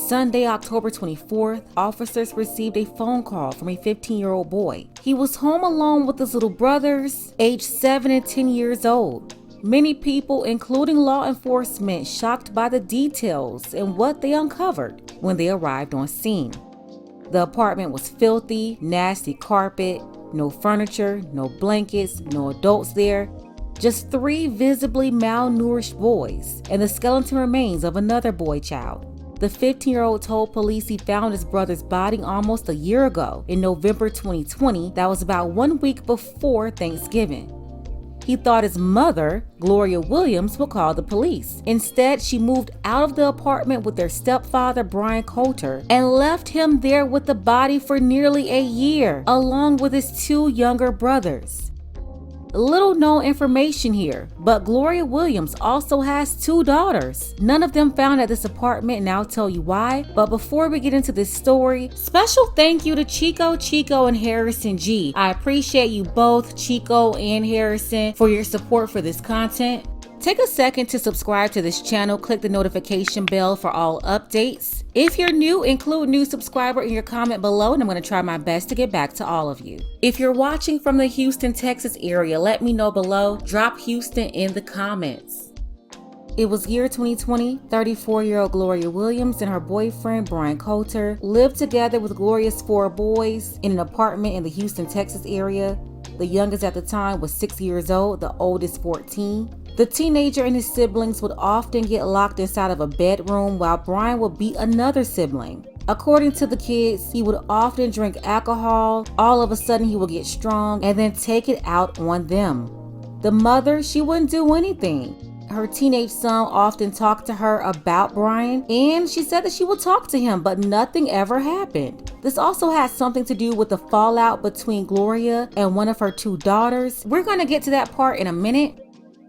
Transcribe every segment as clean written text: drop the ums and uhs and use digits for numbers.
Sunday, October 24th, officers received a phone call from a 15-year-old boy. He was home alone with his little brothers, aged 7 and 10 years old. Many people, including law enforcement, shocked by the details and what they uncovered when they arrived on scene. The apartment was filthy, nasty carpet, no furniture, no blankets, no adults there, just 3 visibly malnourished boys and the skeleton remains of another boy child. The 15-year-old told police he found his brother's body almost a year ago, in November 2020, that was about 1 week before Thanksgiving. He thought his mother, Gloria Williams, would call the police. Instead, she moved out of the apartment with their stepfather, Brian Coulter, and left him there with the body for nearly a year, along with his 2 younger brothers. Little known information here, but Gloria Williams also has 2 daughters. None of them found at this apartment, and I'll tell you why. But before we get into this story, special thank you to Chico, and Harrison G. I appreciate you both, Chico and Harrison, for your support for this content. Take a second to subscribe to this channel, click the notification bell for all updates. If you're new, include new subscriber in your comment below and I'm going to try my best to get back to all of you. If you're watching from the Houston, Texas area, let me know below. Drop Houston in the comments. It was year 2020, 34-year-old Gloria Williams and her boyfriend Brian Coulter lived together with Gloria's 4 boys in an apartment in the Houston, Texas area. The youngest at the time was 6 years old, the oldest 14. The teenager and his siblings would often get locked inside of a bedroom while Brian would beat another sibling. According to the kids, he would often drink alcohol. All of a sudden he would get strong and then take it out on them. The mother, she wouldn't do anything. Her teenage son often talked to her about Brian, and she said that she would talk to him, but nothing ever happened. This also has something to do with the fallout between Gloria and one of her 2 daughters. We're going to get to that part in a minute.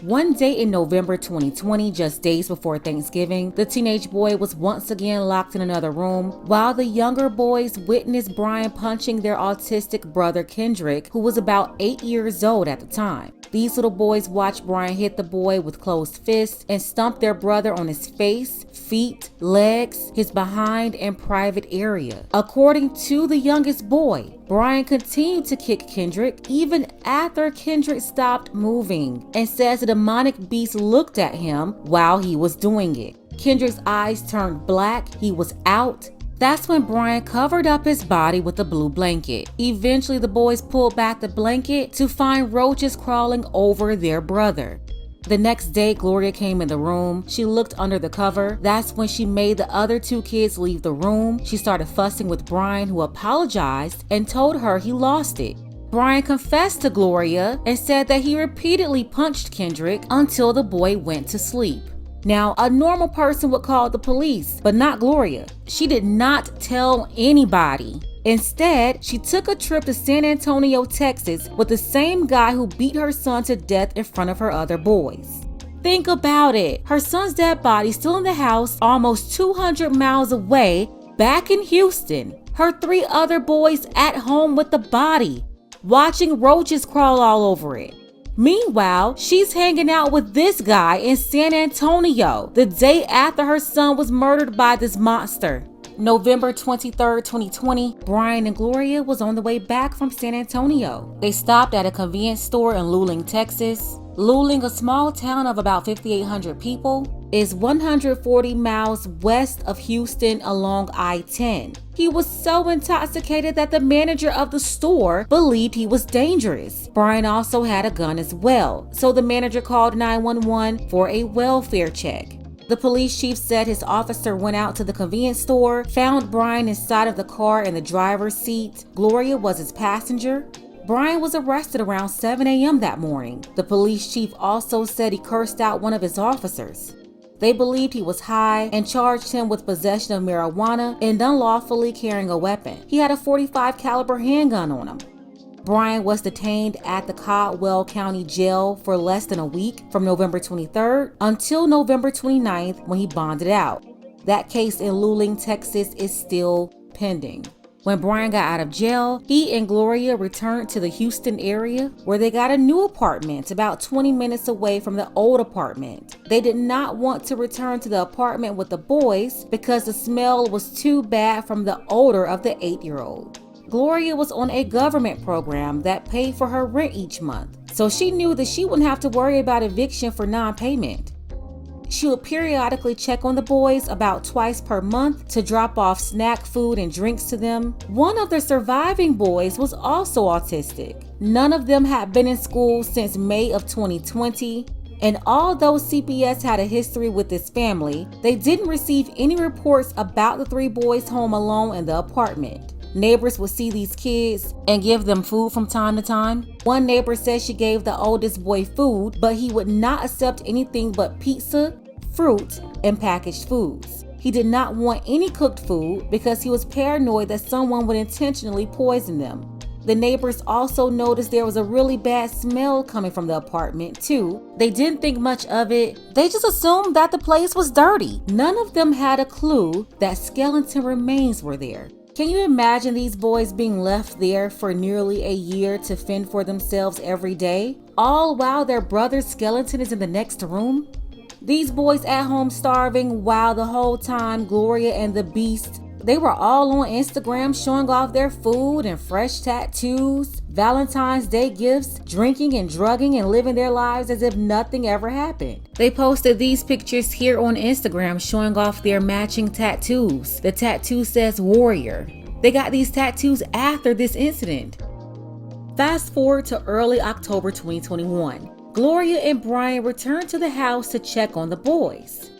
One day in November 2020, just days before Thanksgiving, the teenage boy was once again locked in another room while the younger boys witnessed Brian punching their autistic brother Kendrick, who was about 8 years old at the time. These little boys watched Brian hit the boy with closed fists and stomp their brother on his face, feet, legs, his behind, and private area. According to the youngest boy, Brian continued to kick Kendrick even after Kendrick stopped moving and says the demonic beast looked at him while he was doing it. Kendrick's eyes turned black, he was out. That's when Brian covered up his body with a blue blanket. Eventually, the boys pulled back the blanket to find roaches crawling over their brother. The next day, Gloria came in the room. She looked under the cover. That's when she made the other 2 kids leave the room. She started fussing with Brian, who apologized and told her he lost it. Brian confessed to Gloria and said that he repeatedly punched Kendrick until the boy went to sleep. Now, a normal person would call the police, but not Gloria. She did not tell anybody. Instead, she took a trip to San Antonio, Texas with the same guy who beat her son to death in front of her other boys. Think about it. Her son's dead body still in the house, almost 200 miles away, back in Houston. Her 3 other boys at home with the body, watching roaches crawl all over it. Meanwhile, she's hanging out with this guy in San Antonio the day after her son was murdered by this monster. November 23rd, 2020, Brian and Gloria was on the way back from San Antonio. They stopped at a convenience store in Luling, Texas. Luling, a small town of about 5,800 people, is 140 miles west of Houston along I-10. He was so intoxicated that the manager of the store believed he was dangerous. Brian also had a gun as well, so the manager called 911 for a welfare check. The police chief said his officer went out to the convenience store, found Brian inside of the car in the driver's seat. Gloria was his passenger. Brian was arrested around 7 a.m. that morning. The police chief also said he cursed out one of his officers. They believed he was high and charged him with possession of marijuana and unlawfully carrying a weapon. He had a .45 caliber handgun on him. Brian was detained at the Caldwell County Jail for less than a week from November 23rd until November 29th when he bonded out. That case in Luling, Texas is still pending. When Brian got out of jail, he and Gloria returned to the Houston area where they got a new apartment about 20 minutes away from the old apartment. They did not want to return to the apartment with the boys because the smell was too bad from the odor of the 8-year-old. Gloria was on a government program that paid for her rent each month, so she knew that she wouldn't have to worry about eviction for non-payment. She would periodically check on the boys about twice per month to drop off snack food and drinks to them. One of the surviving boys was also autistic. None of them had been in school since May of 2020. And although CPS had a history with this family, they didn't receive any reports about the 3 boys home alone in the apartment. Neighbors would see these kids and give them food from time to time. One neighbor said she gave the oldest boy food, but he would not accept anything but pizza, fruit, and packaged foods. He did not want any cooked food because he was paranoid that someone would intentionally poison them. The neighbors also noticed there was a really bad smell coming from the apartment too. They didn't think much of it. They just assumed that the place was dirty. None of them had a clue that skeleton remains were there. Can you imagine these boys being left there for nearly a year to fend for themselves every day, all while their brother's skeleton is in the next room? These boys at home starving while the whole time Gloria and the Beast, they were all on Instagram showing off their food and fresh tattoos, Valentine's Day gifts, drinking and drugging and living their lives as if nothing ever happened. They posted these pictures here on Instagram showing off their matching tattoos. The tattoo says Warrior. They got these tattoos after this incident. Fast forward to early October 2021. Gloria and Brian returned to the house to check on the boys.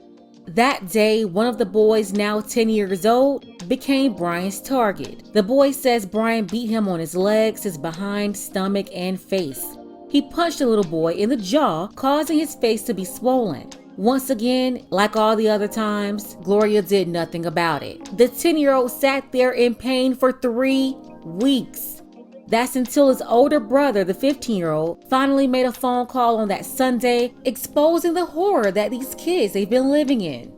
That day, one of the boys, now 10 years old, became Brian's target. The boy says Brian beat him on his legs, his behind, stomach, and face. He punched the little boy in the jaw, causing his face to be swollen. Once again, like all the other times, Gloria did nothing about it. The 10-year-old sat there in pain for 3 weeks. That's until his older brother, the 15-year-old, finally made a phone call on that Sunday, exposing the horror that these kids they've been living in.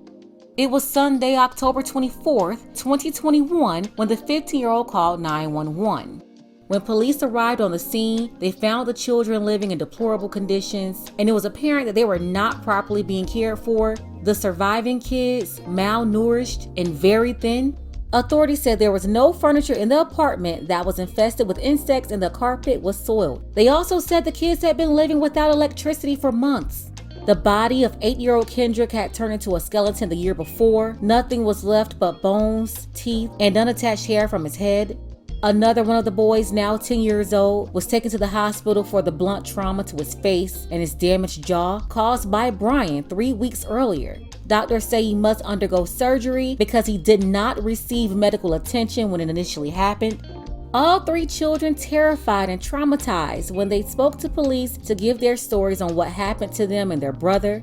It was Sunday, October 24th, 2021, when the 15-year-old called 911. When police arrived on the scene, they found the children living in deplorable conditions, and it was apparent that they were not properly being cared for. The surviving kids, malnourished and very thin. Authorities said there was no furniture in the apartment that was infested with insects and the carpet was soiled. They also said the kids had been living without electricity for months. The body of 8-year-old Kendrick had turned into a skeleton the year before. Nothing was left but bones, teeth, and unattached hair from his head. Another one of the boys, now 10 years old, was taken to the hospital for the blunt trauma to his face and his damaged jaw caused by Brian 3 weeks earlier. Doctors say he must undergo surgery because he did not receive medical attention when it initially happened. All 3 children terrified and traumatized when they spoke to police to give their stories on what happened to them and their brother.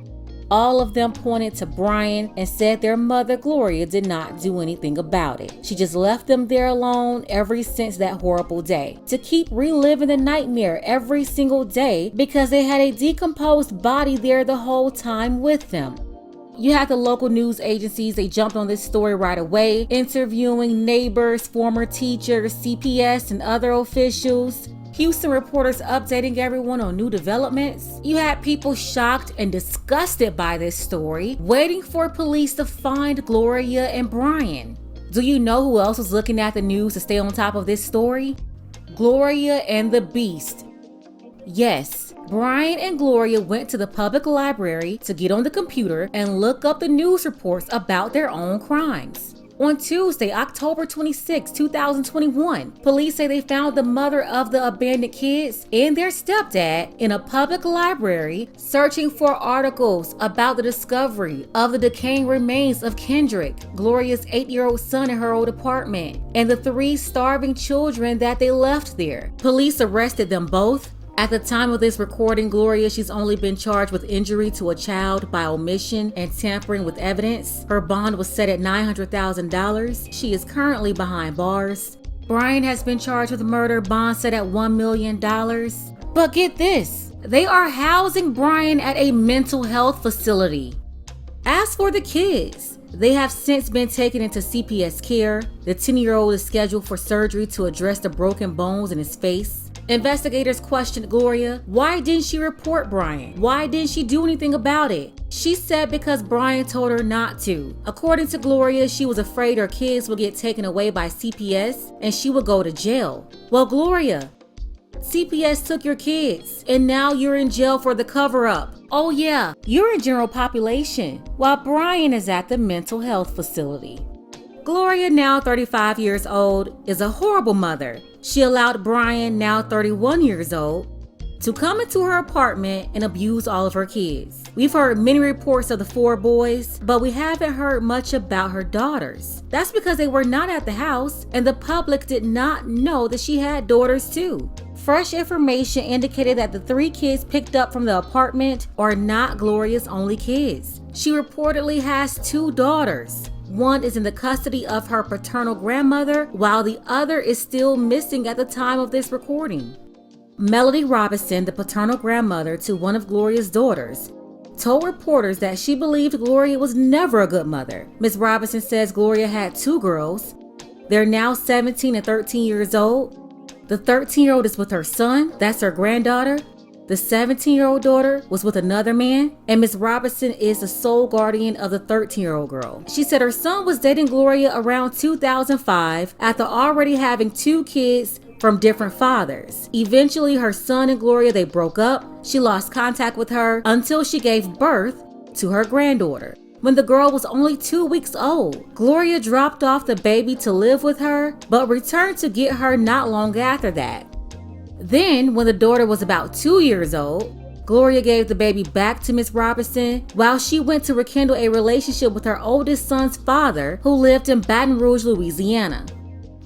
All of them pointed to Brian and said their mother, Gloria, did not do anything about it. She just left them there alone ever since that horrible day, to keep reliving the nightmare every single day because they had a decomposed body there the whole time with them. You had the local news agencies, they jumped on this story right away, interviewing neighbors, former teachers, CPS, and other officials. Houston reporters updating everyone on new developments. You had people shocked and disgusted by this story, waiting for police to find Gloria and Brian. Do you know who else was looking at the news to stay on top of this story? Gloria and the Beast. Yes, Brian and Gloria went to the public library to get on the computer and look up the news reports about their own crimes. On Tuesday, October 26, 2021, police say they found the mother of the abandoned kids and their stepdad in a public library searching for articles about the discovery of the decaying remains of Kendrick, Gloria's 8-year-old son in her old apartment, and the 3 starving children that they left there. Police arrested them both. At the time of this recording, Gloria, she's only been charged with injury to a child by omission and tampering with evidence. Her bond was set at $900,000. She is currently behind bars. Brian has been charged with murder, bond set at $1 million. But get this, they are housing Brian at a mental health facility. As for the kids, They have since been taken into CPS care. The 10-year-old is scheduled for surgery to address the broken bones in his face. Investigators questioned Gloria. Why didn't she report Brian? Why didn't she do anything about it? She said because Brian told her not to. According to Gloria, she was afraid her kids would get taken away by CPS and she would go to jail. Well, Gloria, CPS took your kids and now you're in jail for the cover-up. Oh yeah, you're in general population while Brian is at the mental health facility. Gloria, now 35 years old, is a horrible mother. She allowed Brian, now 31 years old, to come into her apartment and abuse all of her kids. We've heard many reports of the 4 boys, but we haven't heard much about her daughters. That's because they were not at the house and the public did not know that she had daughters too. Fresh information indicated that the 3 kids picked up from the apartment are not Gloria's only kids. She reportedly has 2 daughters. One is in the custody of her paternal grandmother, while the other is still missing at the time of this recording. Melody Robinson, the paternal grandmother to one of Gloria's daughters, told reporters that she believed Gloria was never a good mother. Ms. Robinson says Gloria had 2 girls. They're now 17 and 13 years old. The 13-year-old is with her son, that's her granddaughter. The 17-year-old daughter was with another man, and Ms. Robinson is the sole guardian of the 13-year-old girl. She said her son was dating Gloria around 2005 after already having 2 kids from different fathers. Eventually, her son and Gloria, they broke up. She lost contact with her until she gave birth to her granddaughter. When the girl was only 2 weeks old, Gloria dropped off the baby to live with her, but returned to get her not long after that. Then, when the daughter was about 2 years old, Gloria gave the baby back to Miss Robinson while she went to rekindle a relationship with her oldest son's father, who lived in Baton Rouge, Louisiana.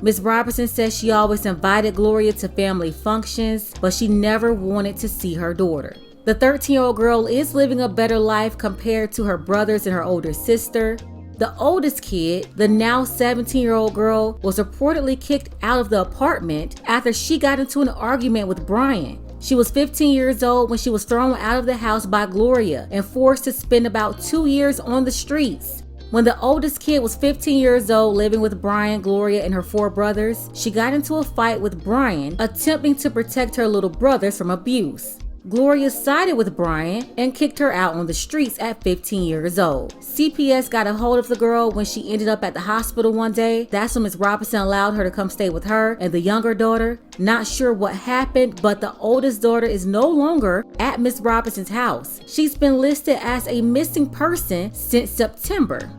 Miss Robinson says she always invited Gloria to family functions, but she never wanted to see her daughter. The 13-year-old girl is living a better life compared to her brothers and her older sister. The oldest kid, the now 17-year-old girl, was reportedly kicked out of the apartment after she got into an argument with Brian. She was 15 years old when she was thrown out of the house by Gloria and forced to spend about 2 years on the streets. When the oldest kid was 15 years old living with Brian, Gloria, and her 4 brothers, she got into a fight with Brian, attempting to protect her little brothers from abuse. Gloria sided with Brian and kicked her out on the streets at 15 years old. CPS got a hold of the girl when she ended up at the hospital one day. That's when Ms. Robinson allowed her to come stay with her and the younger daughter. Not sure what happened, but the oldest daughter is no longer at Ms. Robinson's house. She's been listed as a missing person since September.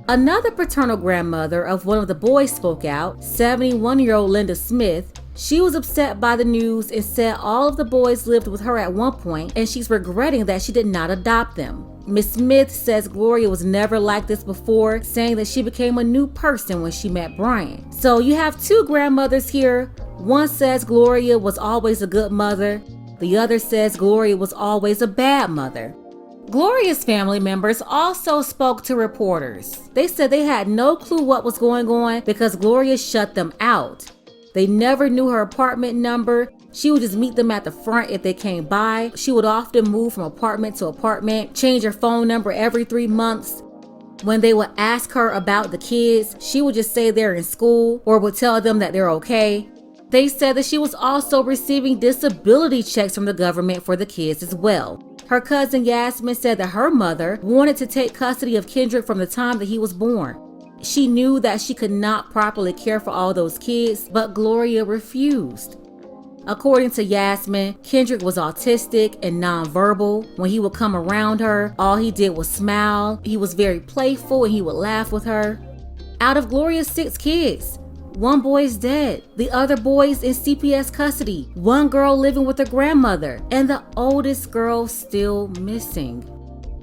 Another paternal grandmother of one of the boys spoke out, 71-year-old Linda Smith. She was upset by the news and said all of the boys lived with her at one point and she's regretting that she did not adopt them. Ms. Smith says Gloria was never like this before, saying that she became a new person when she met Brian. So you have 2 grandmothers here. One says Gloria was always a good mother. The other says Gloria was always a bad mother. Gloria's family members also spoke to reporters. They said they had no clue what was going on because Gloria shut them out. They never knew her apartment number. She would just meet them at the front if they came by. She would often move from apartment to apartment, change her phone number every 3 months. When they would ask her about the kids, she would just say they're in school or would tell them that they're okay. They said that she was also receiving disability checks from the government for the kids as well. Her cousin Yasmin said that her mother wanted to take custody of Kendrick from the time that he was born. She knew that she could not properly care for all those kids, but Gloria refused. According to Yasmin, Kendrick was autistic and nonverbal. When he would come around her, all he did was smile. He was very playful and he would laugh with her. Out of Gloria's 6 kids, 1 boy is dead. The other boy is in CPS custody. 1 girl living with her grandmother, and the oldest girl still missing.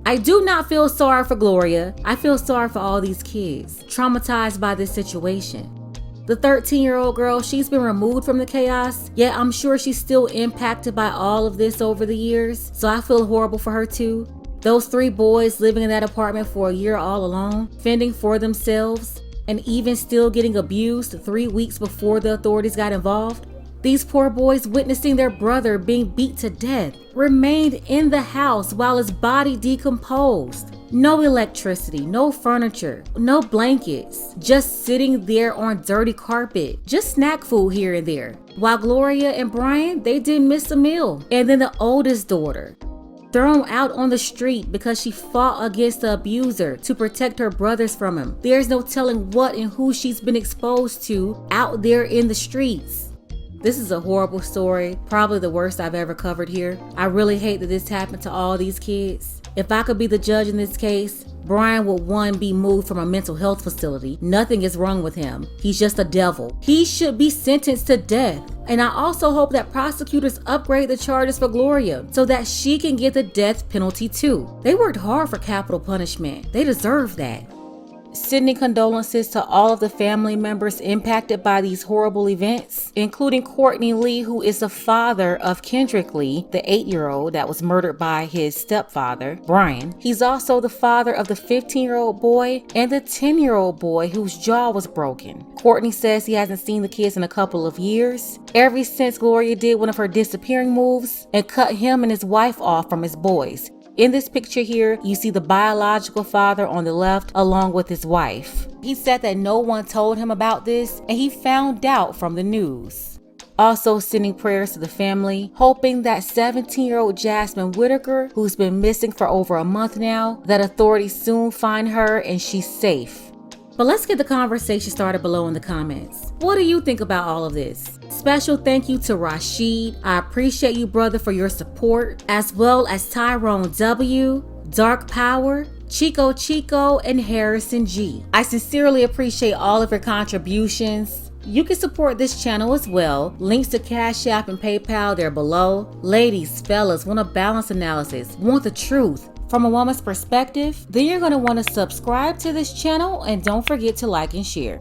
I do not feel sorry for Gloria. I feel sorry for all these kids, traumatized by this situation. The 13-year-old girl, she's been removed from the chaos, yet I'm sure she's still impacted by all of this over the years, so I feel horrible for her too. Those 3 boys living in that apartment for a year all alone, fending for themselves, and even still getting abused 3 weeks before the authorities got involved. These poor boys, witnessing their brother being beat to death, remained in the house while his body decomposed. No electricity, no furniture, no blankets, just sitting there on dirty carpet, just snack food here and there. While Gloria and Brian, they didn't miss a meal. And then the oldest daughter, thrown out on the street because she fought against the abuser to protect her brothers from him. There's no telling what and who she's been exposed to out there in the streets. This is a horrible story, probably the worst I've ever covered here. I really hate that this happened to all these kids. If I could be the judge in this case, Brian would, one, be moved from a mental health facility. Nothing is wrong with him. He's just a devil. He should be sentenced to death. And I also hope that prosecutors upgrade the charges for Gloria so that she can get the death penalty too. They worked hard for capital punishment. They deserve that. Sending condolences to all of the family members impacted by these horrible events, including Courtney Lee, who is the father of Kendrick Lee, the 8-year-old that was murdered by his stepfather, Brian. He's also the father of the 15-year-old boy and the 10-year-old boy whose jaw was broken. Courtney says he hasn't seen the kids in a couple of years, ever since Gloria did one of her disappearing moves and cut him and his wife off from his boys. In this picture here, you see the biological father on the left along with his wife. He said that no one told him about this and he found out from the news. Also sending prayers to the family, hoping that 17-year-old Jasmine Whitaker, who's been missing for over a month now, that authorities soon find her and she's safe. But let's get the conversation started below in the comments. What do you think about all of this? Special thank you to Rashid. I appreciate you, brother, for your support, as well as Tyrone W, Dark Power, Chico, and Harrison G. I sincerely appreciate all of your contributions. You can support this channel as well. Links to Cash App and PayPal, they're below. Ladies, fellas, want a balanced analysis, want the truth from a woman's perspective? Then you're going to want to subscribe to this channel and don't forget to like and share.